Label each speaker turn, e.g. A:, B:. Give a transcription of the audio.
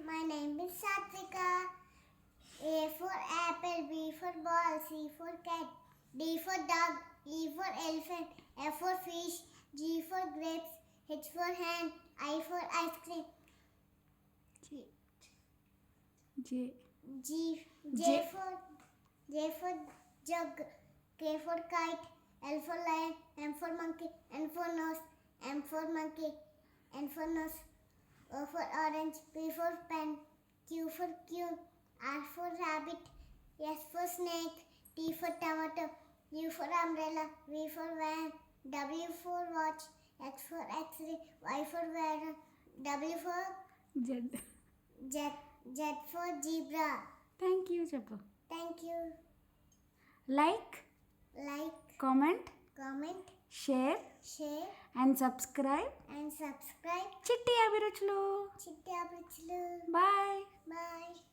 A: My name is Satvika. A for apple, B for ball, C for cat, D for dog, E for elephant, F for fish, G for grapes, H for hand, I for ice cream.
B: J.
A: J for jug, K for kite, L for lion, M for monkey, N for nose, M for monkey, N for nose, O for orange, P for pen, Q for cube, R for rabbit, S for snake, T for tomato, U for umbrella, V for van, W for watch, X for X-ray, Y for water, W for
B: Z.
A: Z for zebra.
B: Thank you, Chappa.
A: Thank you.
B: Like, comment, share
A: share
B: and subscribe.
A: and subscribe.
B: చిట్టి అభిరుచులు.
A: చిట్టి అభిరుచులు.